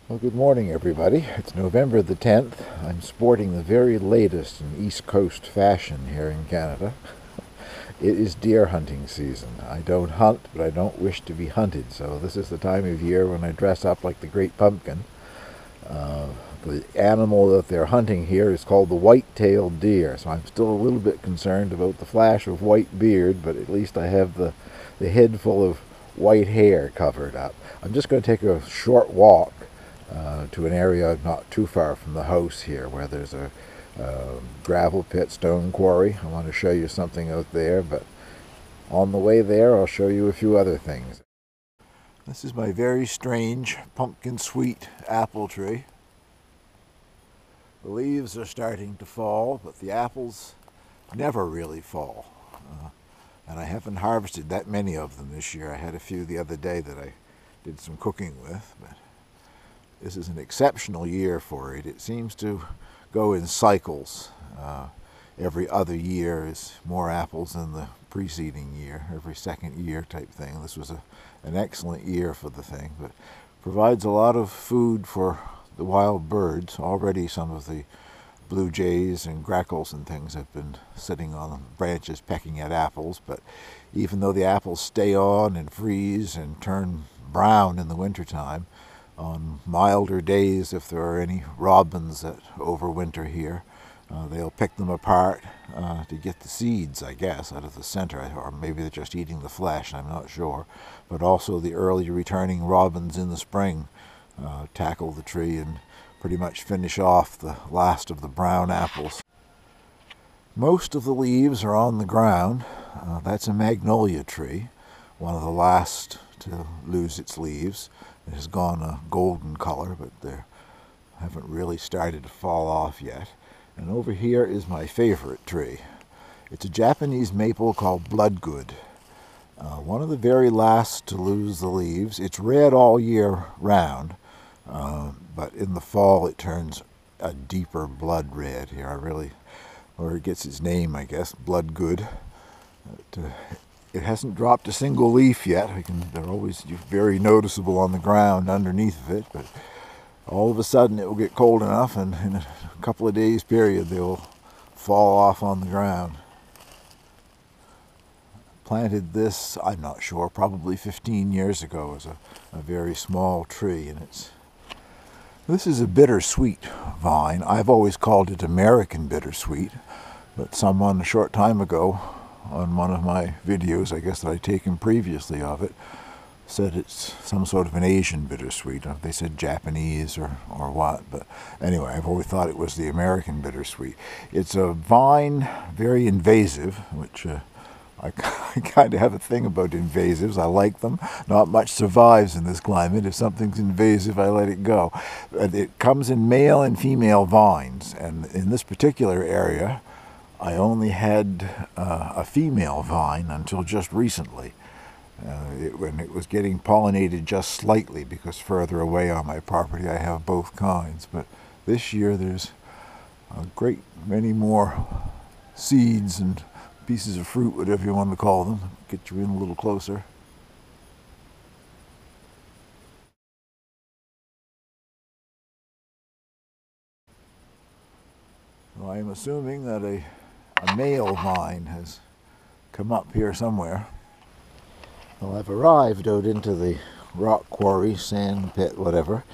Well, good morning, everybody. It's November the 10th. I'm sporting the very latest in East Coast fashion here in Canada. It is deer hunting season. I don't hunt, but I don't wish to be hunted, so this is the time of year when I dress up like the Great Pumpkin. Uh, the animal that they're hunting here is called the white-tailed deer, so I'm still a little bit concerned about the flash of white beard, but at least I have the head full of white hair covered up. I'm just going to take a short walk to an area not too far from the house here where there's a gravel pit, stone quarry. I want to show you something out there, but on the way there I'll show you a few other things. This is my very strange pumpkin sweet apple tree. The leaves are starting to fall, but the apples never really fall. And I haven't harvested that many of them this year. I had a few the other day that I did some cooking with, but this is an exceptional year for it. It seems to go in cycles. Every other year is more apples than the preceding year, every second year type thing. This was an excellent year for the thing, but provides a lot of food for the wild birds. Already some of the blue jays and grackles and things have been sitting on branches pecking at apples, but even though the apples stay on and freeze and turn brown in the wintertime, on milder days, if there are any robins that overwinter here, they'll pick them apart to get the seeds, I guess, out of the center, or maybe they're just eating the flesh, I'm not sure. But also the early returning robins in the spring tackle the tree and pretty much finish off the last of the brown apples. Most of the leaves are on the ground. That's a magnolia tree, one of the last to lose its leaves. It has gone a golden color, but they haven't really started to fall off yet. And over here is my favorite tree. It's a Japanese maple called Bloodgood. One of the very last to lose the leaves. It's red all year round, but in the fall it turns a deeper blood red here. Or it gets its name, I guess, Bloodgood. It hasn't dropped a single leaf yet. They're always very noticeable on the ground underneath of it, but all of a sudden it will get cold enough and in a couple of days period they will fall off on the ground. Planted this, I'm not sure, probably 15 years ago as a very small tree, and this is a bittersweet vine. I've always called it American bittersweet, but someone a short time ago on one of my videos, I guess that I'd taken previously of it, said it's some sort of an Asian bittersweet. They said Japanese or what, but anyway, I've always thought it was the American bittersweet. It's a vine, very invasive, which I kind of have a thing about invasives. I like them. Not much survives in this climate. If something's invasive, I let it go. But it comes in male and female vines, and in this particular area, I only had a female vine until just recently, when it was getting pollinated just slightly, because further away on my property I have both kinds. But this year there's a great many more seeds and pieces of fruit, whatever you want to call them. Get you in a little closer. Well, I'm assuming that a male vine has come up here somewhere. Well, I've arrived out into the rock quarry, sand pit, whatever,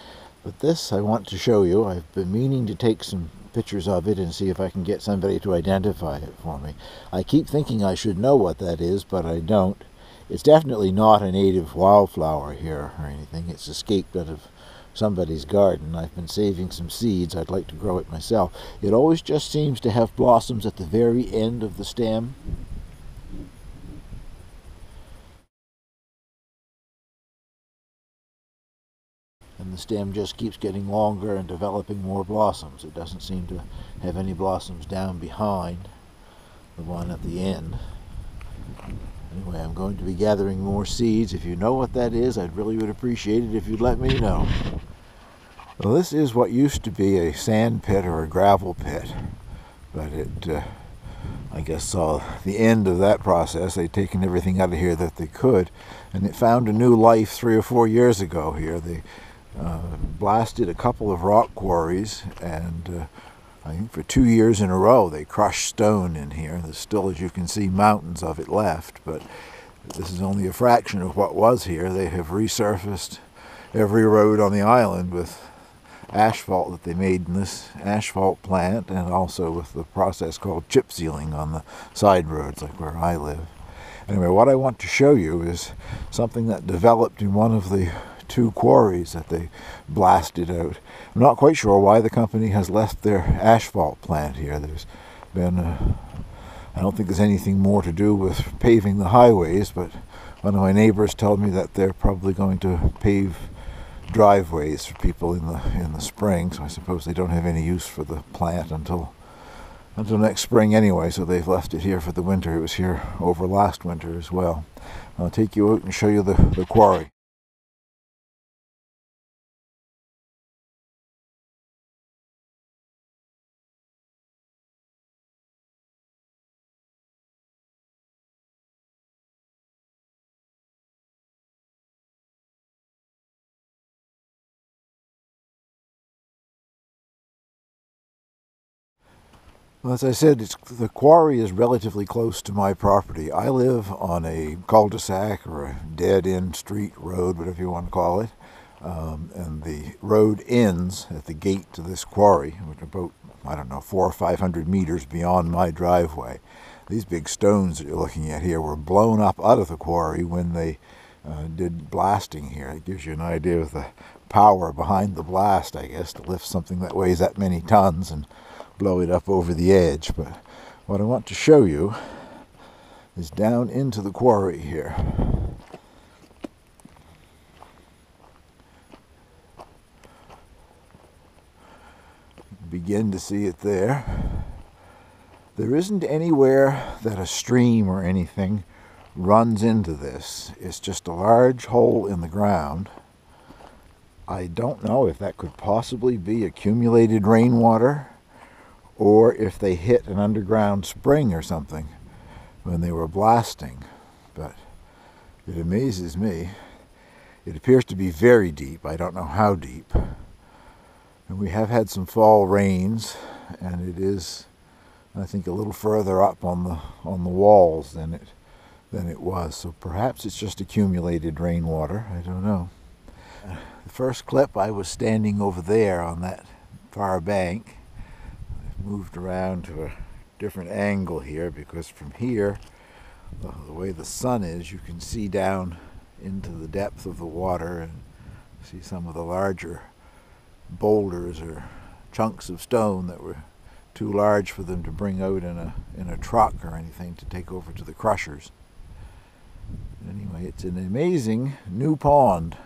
but this I want to show you. I've been meaning to take some pictures of it and see if I can get somebody to identify it for me. I keep thinking I should know what that is, but I don't. It's definitely not a native wildflower here or anything. It's escaped out of somebody's garden. I've been saving some seeds. I'd like to grow it myself. It always just seems to have blossoms at the very end of the stem. And the stem just keeps getting longer and developing more blossoms. It doesn't seem to have any blossoms down behind the one at the end. Anyway, I'm going to be gathering more seeds. If you know what that is, I'd really would appreciate it if you'd let me know. Well, this is what used to be a sand pit or a gravel pit, but it, I guess, saw the end of that process. They'd taken everything out of here that they could, and it found a new life 3 or 4 years ago here. blasted a couple of rock quarries, and I think for 2 years in a row they crushed stone in here. There's still, as you can see, mountains of it left, but this is only a fraction of what was here. They have resurfaced every road on the island with asphalt that they made in this asphalt plant, and also with the process called chip sealing on the side roads like where I live. Anyway, what I want to show you is something that developed in one of the 2 quarries that they blasted out. I'm not quite sure why the company has left their asphalt plant here. There's been I don't think there's anything more to do with paving the highways, but one of my neighbors told me that they're probably going to pave driveways for people in the spring, so I suppose they don't have any use for the plant until next spring anyway, so they've left it here for the winter. It was here over last winter as well. I'll take you out and show you the quarry. Well, as I said, the quarry is relatively close to my property. I live on a cul-de-sac or a dead-end street road, whatever you want to call it, and the road ends at the gate to this quarry, which is about, I don't know, 400 or 500 meters beyond my driveway. These big stones that you're looking at here were blown up out of the quarry when they did blasting here. It gives you an idea of the power behind the blast, I guess, to lift something that weighs that many tons and blow it up over the edge. But what I want to show you is down into the quarry here. Begin to see it there. There isn't anywhere that a stream or anything runs into this. It's just a large hole in the ground. I don't know if that could possibly be accumulated rainwater, or if they hit an underground spring or something when they were blasting. But it amazes me. It appears to be very deep. I don't know how deep. And we have had some fall rains, and it is, I think, a little further up on the walls than it was. So perhaps it's just accumulated rainwater. I don't know. The first clip, I was standing over there on that far bank. Moved around to a different angle here because from here, the way the sun is, you can see down into the depth of the water and see some of the larger boulders or chunks of stone that were too large for them to bring out in a truck or anything to take over to the crushers. Anyway, it's an amazing new pond.